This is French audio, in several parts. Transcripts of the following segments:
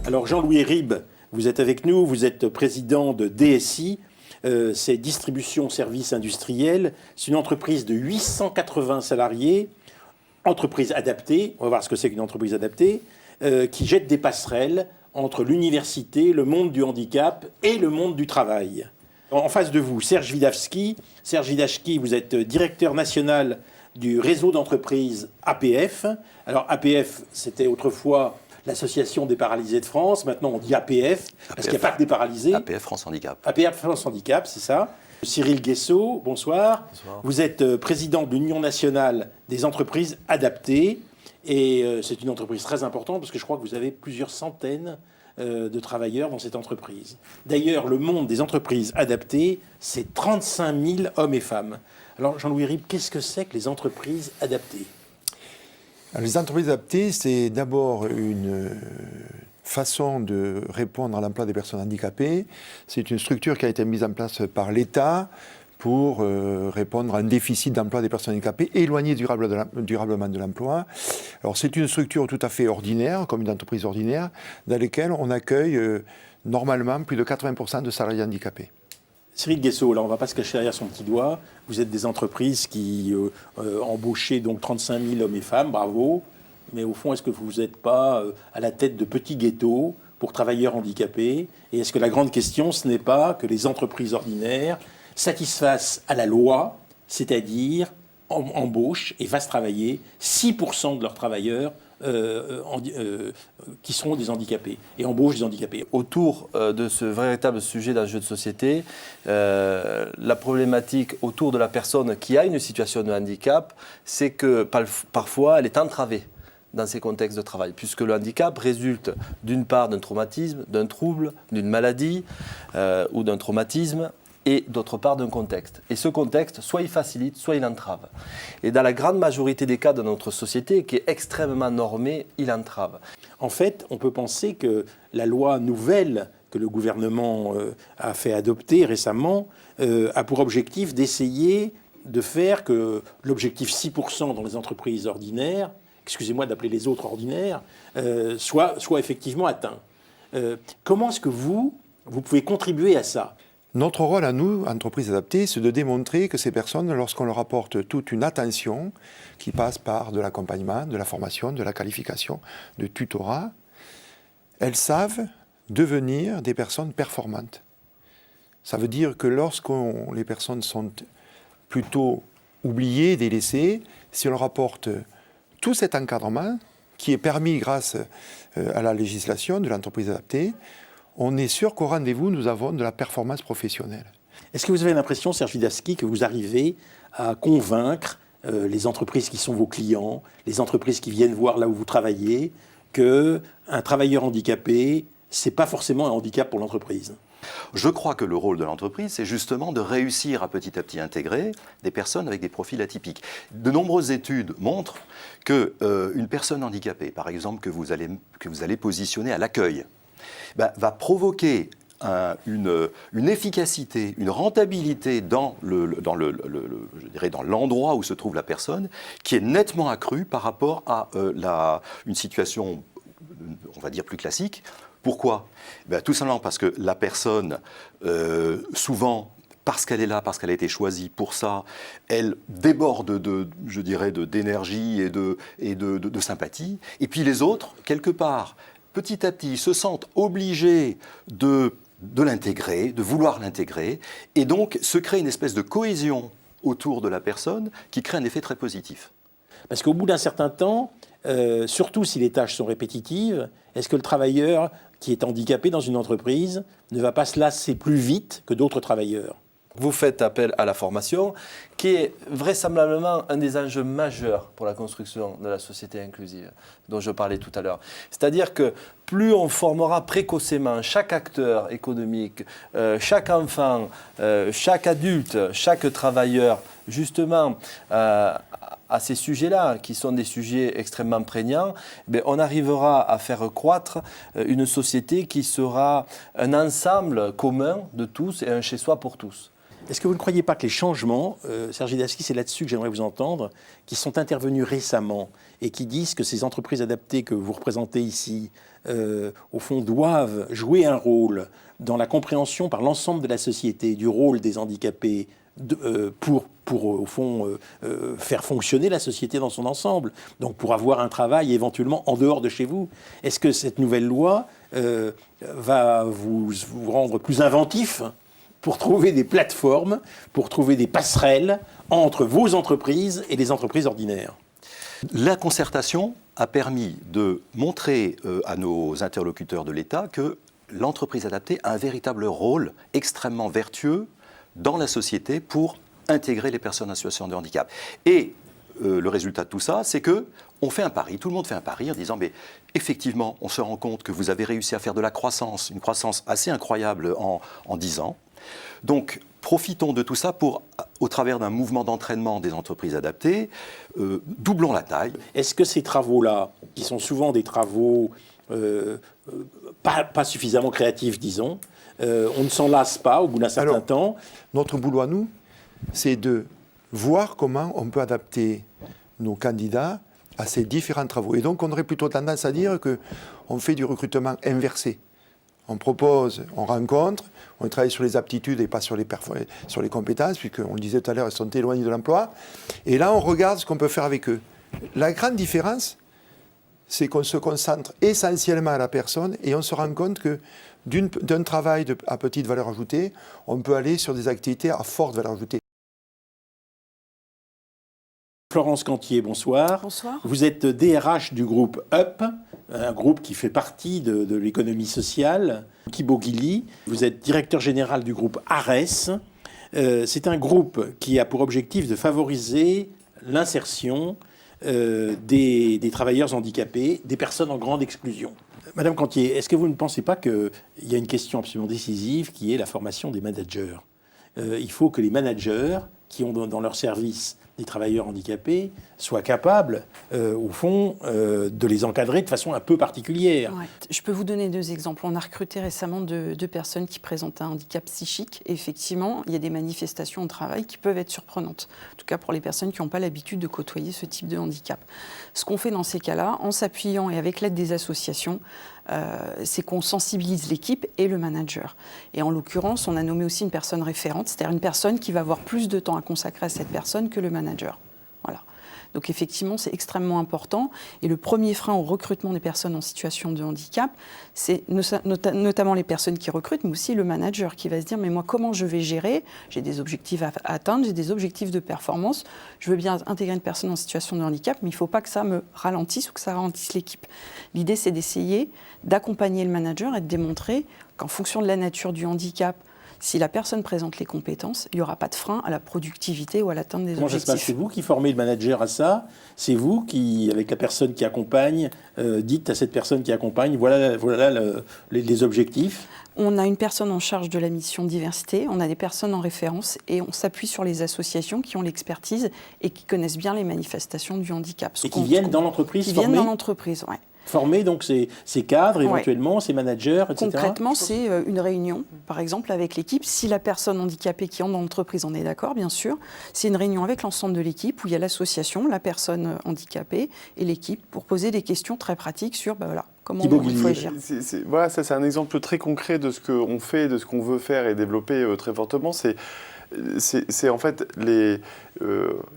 Alors Jean-Louis Ribes, vous êtes avec nous, vous êtes président de DSI, c'est Distribution Services Industriels, c'est une entreprise de 880 salariés, entreprise adaptée, on va voir ce que c'est qu'une entreprise adaptée, qui jette des passerelles entre l'université, le monde du handicap et le monde du travail. En face de vous, Serge Widawski. Serge Widawski, vous êtes directeur national du réseau d'entreprises APF. Alors APF, c'était autrefois l'Association des paralysés de France. Maintenant, on dit APF, parce qu'il n'y a pas que des paralysés. APF France Handicap. APF France Handicap, c'est ça. Cyril Guessot, bonsoir. Bonsoir. Vous êtes président de l'Union nationale des entreprises adaptées. Et c'est une entreprise très importante, parce que je crois que vous avez plusieurs centaines de travailleurs dans cette entreprise. D'ailleurs, le monde des entreprises adaptées, c'est 35 000 hommes et femmes. Alors, Jean-Louis Ribes, qu'est-ce que c'est que les entreprises adaptées ? Alors, les entreprises adaptées, c'est d'abord une façon de répondre à l'emploi des personnes handicapées. C'est une structure qui a été mise en place par l'État pour répondre à un déficit d'emploi des personnes handicapées, éloigner durablement de l'emploi. Alors c'est une structure tout à fait ordinaire, comme une entreprise ordinaire, dans laquelle on accueille normalement plus de 80% de salariés handicapés. Cyril Guessot, là on ne va pas se cacher derrière son petit doigt, vous êtes des entreprises qui embauchaient donc 35 000 hommes et femmes, bravo, mais au fond est-ce que vous n'êtes pas à la tête de petits ghettos pour travailleurs handicapés, et est-ce que la grande question ce n'est pas que les entreprises ordinaires satisfassent à la loi, c'est-à-dire embauchent et fassent travailler 6% de leurs travailleurs qui seront des handicapés et embauchent des handicapés. Autour de ce véritable sujet d'enjeu de société, la problématique autour de la personne qui a une situation de handicap, c'est que parfois elle est entravée dans ces contextes de travail, puisque le handicap résulte d'une part d'un traumatisme, d'un trouble, d'une maladie ou d'un traumatisme, et d'autre part d'un contexte. Et ce contexte, soit il facilite, soit il entrave. Et dans la grande majorité des cas de notre société, qui est extrêmement normée, il entrave. En fait, on peut penser que la loi nouvelle que le gouvernement a fait adopter récemment a pour objectif d'essayer de faire que l'objectif 6% dans les entreprises ordinaires, excusez-moi d'appeler les autres ordinaires, soit effectivement atteint. Comment est-ce que vous pouvez contribuer à ça ? Notre rôle à nous, entreprises adaptées, c'est de démontrer que ces personnes, lorsqu'on leur apporte toute une attention qui passe par de l'accompagnement, de la formation, de la qualification, de tutorat, elles savent devenir des personnes performantes. Ça veut dire que lorsque les personnes sont plutôt oubliées, délaissées, si on leur apporte tout cet encadrement qui est permis grâce à la législation de l'entreprise adaptée, on est sûr qu'au rendez-vous, nous avons de la performance professionnelle. Est-ce que vous avez l'impression, Serge Widawski, que vous arrivez à convaincre les entreprises qui sont vos clients, les entreprises qui viennent voir là où vous travaillez, qu'un travailleur handicapé, ce n'est pas forcément un handicap pour l'entreprise ? Je crois que le rôle de l'entreprise, c'est justement de réussir à petit intégrer des personnes avec des profils atypiques. De nombreuses études montrent qu'une personne handicapée, par exemple, que vous allez positionner à l'accueil, va provoquer une efficacité, une rentabilité dans l'endroit où se trouve la personne qui est nettement accrue par rapport à une situation, on va dire, plus classique. Pourquoi ? Tout simplement parce que la personne, souvent, parce qu'elle est là, parce qu'elle a été choisie pour ça, elle déborde d'énergie et de sympathie. Et puis les autres, quelque part, petit à petit, se sentent obligés de l'intégrer, de vouloir l'intégrer, et donc se crée une espèce de cohésion autour de la personne qui crée un effet très positif. Parce qu'au bout d'un certain temps, surtout si les tâches sont répétitives, est-ce que le travailleur qui est handicapé dans une entreprise ne va pas se lasser plus vite que d'autres travailleurs ? Vous faites appel à la formation, qui est vraisemblablement un des enjeux majeurs pour la construction de la société inclusive, dont je parlais tout à l'heure. C'est-à-dire que plus on formera précocement chaque acteur économique, chaque enfant, chaque adulte, chaque travailleur, justement à ces sujets-là, qui sont des sujets extrêmement prégnants, on arrivera à faire croître une société qui sera un ensemble commun de tous et un chez-soi pour tous. Est-ce que vous ne croyez pas que les changements, Serge Dasky, c'est là-dessus que j'aimerais vous entendre, qui sont intervenus récemment et qui disent que ces entreprises adaptées que vous représentez ici, au fond, doivent jouer un rôle dans la compréhension par l'ensemble de la société du rôle des handicapés pour au fond, faire fonctionner la société dans son ensemble, donc pour avoir un travail éventuellement en dehors de chez vous. Est-ce que cette nouvelle loi va vous rendre plus inventif pour trouver des plateformes, pour trouver des passerelles entre vos entreprises et les entreprises ordinaires? La concertation a permis de montrer à nos interlocuteurs de l'État que l'entreprise adaptée a un véritable rôle extrêmement vertueux dans la société pour intégrer les personnes en situation de handicap. Et le résultat de tout ça, c'est que on fait un pari, tout le monde fait un pari en disant mais effectivement, on se rend compte que vous avez réussi à faire de la croissance, une croissance assez incroyable en 10 ans. Donc, profitons de tout ça pour, au travers d'un mouvement d'entraînement des entreprises adaptées, doublons la taille. Est-ce que ces travaux-là, qui sont souvent des travaux pas suffisamment créatifs, disons, on ne s'en lasse pas au bout d'un certain temps? Notre boulot à nous, c'est de voir comment on peut adapter nos candidats à ces différents travaux. Et donc, on aurait plutôt tendance à dire qu'on fait du recrutement inversé. On propose, on rencontre, on travaille sur les aptitudes et pas sur les compétences, puisqu'on le disait tout à l'heure, elles sont éloignées de l'emploi. Et là, on regarde ce qu'on peut faire avec eux. La grande différence, c'est qu'on se concentre essentiellement à la personne et on se rend compte que d'un travail à petite valeur ajoutée, on peut aller sur des activités à forte valeur ajoutée. Florence Cantier, bonsoir. Bonsoir. Vous êtes DRH du groupe UP, un groupe qui fait partie de l'économie sociale. Thibaut Guilly, vous êtes directeur général du groupe ARES. C'est un groupe qui a pour objectif de favoriser l'insertion des travailleurs handicapés, des personnes en grande exclusion. Madame Cantier, est-ce que vous ne pensez pas qu'il y a une question absolument décisive qui est la formation des managers? Il faut que les managers qui ont dans leur service des travailleurs handicapés soient capables, au fond, de les encadrer de façon un peu particulière. Ouais. Je peux vous donner 2 exemples. On a recruté récemment 2 personnes qui présentent un handicap psychique. Et effectivement, il y a des manifestations au travail qui peuvent être surprenantes. En tout cas, pour les personnes qui n'ont pas l'habitude de côtoyer ce type de handicap. Ce qu'on fait dans ces cas-là, en s'appuyant et avec l'aide des associations, c'est qu'on sensibilise l'équipe et le manager. Et en l'occurrence, on a nommé aussi une personne référente, c'est-à-dire une personne qui va avoir plus de temps à consacrer à cette personne que le manager. Voilà. Donc effectivement, c'est extrêmement important. Et le premier frein au recrutement des personnes en situation de handicap, c'est notamment les personnes qui recrutent, mais aussi le manager qui va se dire « mais moi, comment je vais gérer? J'ai des objectifs à atteindre, j'ai des objectifs de performance. Je veux bien intégrer une personne en situation de handicap, mais il ne faut pas que ça me ralentisse ou que ça ralentisse l'équipe. » L'idée, c'est d'essayer d'accompagner le manager et de démontrer qu'en fonction de la nature du handicap, si la personne présente les compétences, il n'y aura pas de frein à la productivité ou à l'atteinte des Comment objectifs. ça se passe? C'est vous qui formez le manager à ça? C'est vous qui, avec la personne qui accompagne, dites à cette personne qui accompagne, voilà les objectifs? On a une personne en charge de la mission diversité, on a des personnes en référence et on s'appuie sur les associations qui ont l'expertise et qui connaissent bien les manifestations du handicap. Et qui viennent dans l'entreprise former? Qui viennent dans l'entreprise, oui. Former donc ces cadres éventuellement, ces managers, etc. Concrètement, c'est une réunion, par exemple, avec l'équipe. Si la personne handicapée qui entre dans l'entreprise, on est d'accord, bien sûr. C'est une réunion avec l'ensemble de l'équipe où il y a l'association, la personne handicapée et l'équipe pour poser des questions très pratiques sur comment il faut agir. Voilà, ça c'est un exemple très concret de ce qu'on fait, de ce qu'on veut faire et développer très fortement. C'est en fait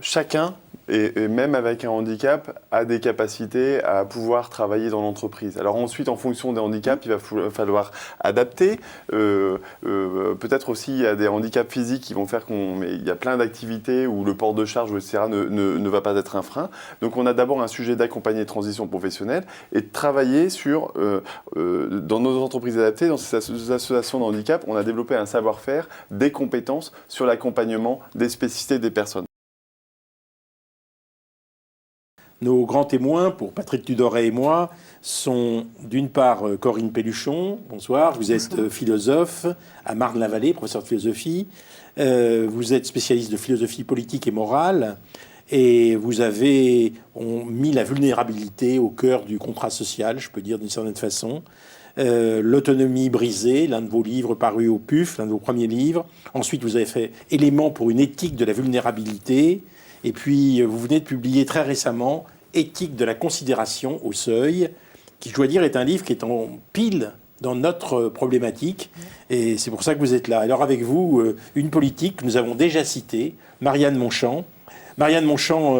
chacun, et même avec un handicap, a des capacités à pouvoir travailler dans l'entreprise. Alors ensuite, en fonction des handicaps, il va falloir adapter. Peut-être aussi, il y a des handicaps physiques qui vont faire il y a plein d'activités où le port de charge, etc., ne va pas être un frein. Donc on a d'abord un sujet d'accompagner les transitions professionnelles et de travailler sur, dans nos entreprises adaptées, dans ces associations de handicap, on a développé un savoir-faire, des compétences sur l'accompagnement des spécificités des personnes. Nos grands témoins, pour Patrick Tudoret et moi, sont d'une part Corinne Pelluchon, bonsoir, vous êtes philosophe à Marne-la-Vallée, professeur de philosophie, vous êtes spécialiste de philosophie politique et morale, et vous avez mis la vulnérabilité au cœur du contrat social, je peux dire d'une certaine façon. L'autonomie brisée, l'un de vos livres parus au PUF, l'un de vos premiers livres. Ensuite, vous avez fait Éléments pour une éthique de la vulnérabilité. Et puis, vous venez de publier très récemment Éthique de la considération au seuil, qui, je dois dire, est un livre qui est en pile dans notre problématique. Et c'est pour ça que vous êtes là. Alors, avec vous, une politique que nous avons déjà citée, Marianne Monchamp. Marianne Monchamp,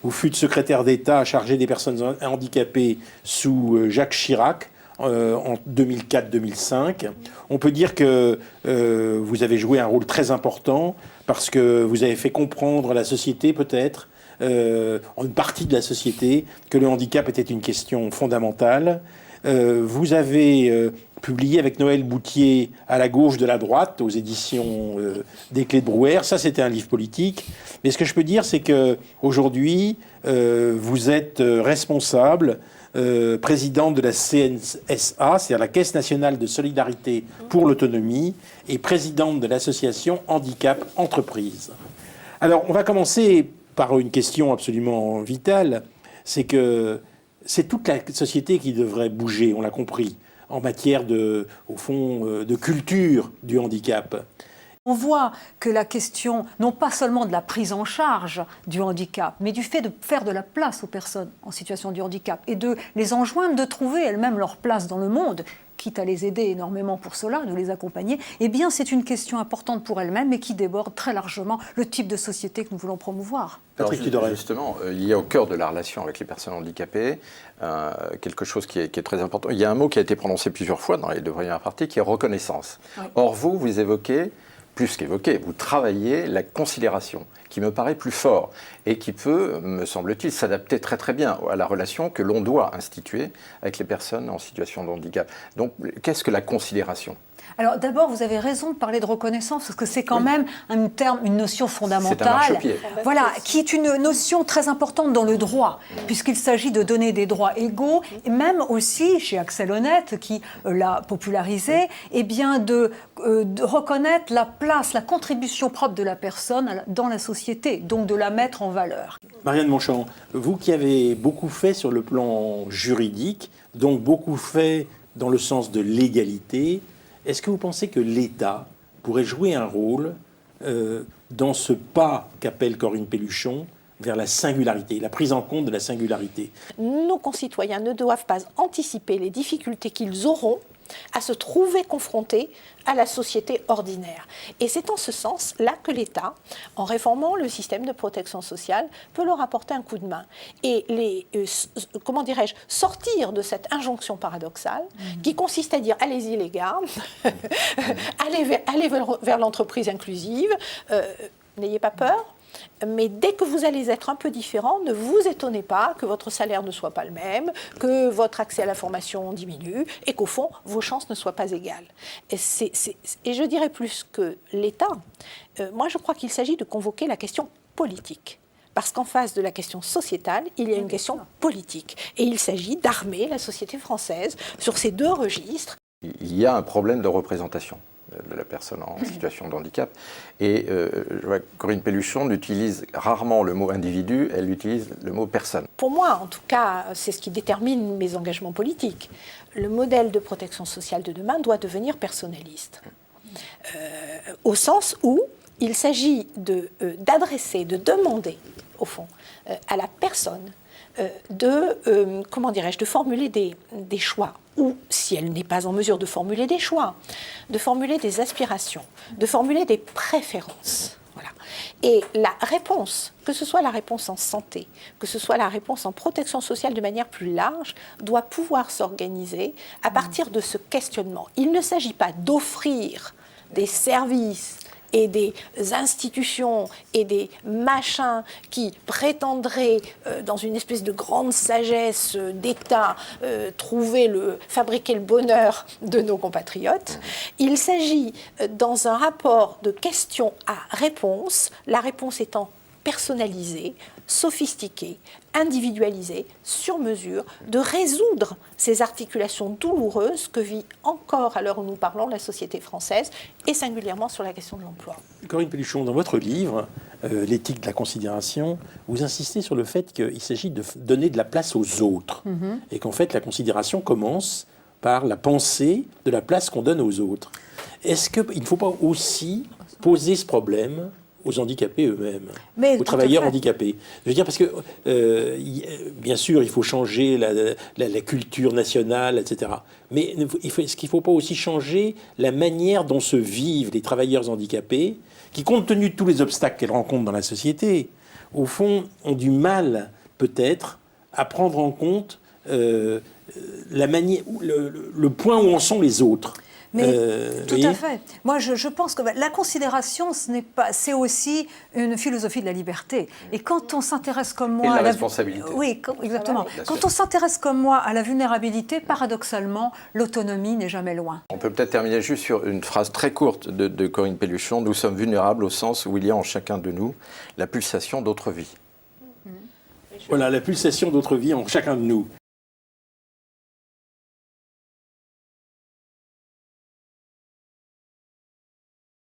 vous fûtes secrétaire d'État chargée des personnes handicapées sous Jacques Chirac en 2004-2005. On peut dire que vous avez joué un rôle très important parce que vous avez fait comprendre à la société, peut-être, une partie de la société, que le handicap était une question fondamentale. Vous avez publié avec Noël Boutier À la gauche de la droite, aux éditions des Clés de Brouwer. Ça, c'était un livre politique. Mais ce que je peux dire, c'est qu'aujourd'hui, vous êtes responsable, présidente de la CNSA, c'est-à-dire la Caisse nationale de solidarité pour l'autonomie, et présidente de l'association Handicap Entreprise. Alors, on va commencer par une question absolument vitale. C'est que c'est toute la société qui devrait bouger, on l'a compris, en matière au fond, de culture du handicap. On voit que la question, non pas seulement de la prise en charge du handicap, mais du fait de faire de la place aux personnes en situation de handicap et de les enjoindre de trouver elles-mêmes leur place dans le monde, quitte à les aider énormément pour cela, de les accompagner, eh bien c'est une question importante pour elles-mêmes et qui déborde très largement le type de société que nous voulons promouvoir. Patrick Tudorel. Justement, il y a au cœur de la relation avec les personnes handicapées quelque chose qui est très important. Il y a un mot qui a été prononcé plusieurs fois dans les deux premières parties, qui est reconnaissance. Oui. Or, vous évoquez, plus qu'évoquer, vous travaillez la considération, qui me paraît plus fort et qui peut, me semble-t-il, s'adapter très très bien à la relation que l'on doit instituer avec les personnes en situation de handicap. Donc, qu'est-ce que la considération ? Alors d'abord, vous avez raison de parler de reconnaissance, parce que c'est quand même une notion fondamentale, c'est un marchepied. Voilà, qui est une notion très importante dans le droit, puisqu'il s'agit de donner des droits égaux, et même aussi, chez Axel Honneth, qui l'a popularisé, eh bien de reconnaître la place, la contribution propre de la personne dans la société, donc de la mettre en valeur. Marianne Monchamp, vous qui avez beaucoup fait sur le plan juridique, donc beaucoup fait dans le sens de l'égalité, est-ce que vous pensez que l'État pourrait jouer un rôle dans ce pas qu'appelle Corinne Pelluchon vers la singularité, la prise en compte de la singularité ? Nos concitoyens ne doivent pas anticiper les difficultés qu'ils auront à se trouver confrontés à la société ordinaire. Et c'est en ce sens-là que l'État, en réformant le système de protection sociale, peut leur apporter un coup de main. Et sortir de cette injonction paradoxale qui consiste à dire « allez-y les gars, allez vers l'entreprise inclusive, n'ayez pas peur ». Mais dès que vous allez être un peu différent, ne vous étonnez pas que votre salaire ne soit pas le même, que votre accès à la formation diminue et qu'au fond, vos chances ne soient pas égales. Et je dirais plus que l'État, moi je crois qu'il s'agit de convoquer la question politique. Parce qu'en face de la question sociétale, il y a une question politique. Et il s'agit d'armer la société française sur ces deux registres. Il y a un problème de représentation de la personne en situation de handicap. Et je vois que Corinne Pelluchon utilise rarement le mot individu, elle utilise le mot personne. Pour moi, en tout cas, c'est ce qui détermine mes engagements politiques. Le modèle de protection sociale de demain doit devenir personnaliste. Au sens où il s'agit d'adresser, de demander, au fond, à la personne de formuler des choix, ou si elle n'est pas en mesure de formuler des choix, de formuler des aspirations, de formuler des préférences. Voilà. Et la réponse, que ce soit la réponse en santé, que ce soit la réponse en protection sociale de manière plus large, doit pouvoir s'organiser à partir de ce questionnement. Il ne s'agit pas d'offrir des services et des institutions et des machins qui prétendraient, dans une espèce de grande sagesse d'État, fabriquer le bonheur de nos compatriotes. Il s'agit, dans un rapport de question à réponse, la réponse étant personnalisée, sophistiquée, individualisée, sur mesure, de résoudre ces articulations douloureuses que vit encore, à l'heure où nous parlons, la société française, et singulièrement sur la question de l'emploi. Corinne Pelluchon, dans votre livre, L'éthique de la considération, vous insistez sur le fait qu'il s'agit de donner de la place aux autres, et qu'en fait la considération commence par la pensée de la place qu'on donne aux autres. Est-ce qu'il ne faut pas aussi poser ce problème aux handicapés eux-mêmes, aux travailleurs handicapés? Je veux dire, parce que, bien sûr, il faut changer la culture nationale, etc. Mais est-ce qu'il ne faut pas aussi changer la manière dont se vivent les travailleurs handicapés, qui, compte tenu de tous les obstacles qu'elles rencontrent dans la société, au fond, ont du mal, peut-être, à prendre en compte la manière, le point où en sont les autres. Mais tout à fait. Moi, je pense que la considération, c'est aussi une philosophie de la liberté. Et quand on s'intéresse comme moi et de à la responsabilité. Oui, exactement. Quand on s'intéresse comme moi à la vulnérabilité, paradoxalement, l'autonomie n'est jamais loin. On peut peut-être terminer juste sur une phrase très courte de Corinne Pelluchon. Nous sommes vulnérables au sens où il y a en chacun de nous la pulsation d'autre vie. Voilà, la pulsation d'autre vie en chacun de nous.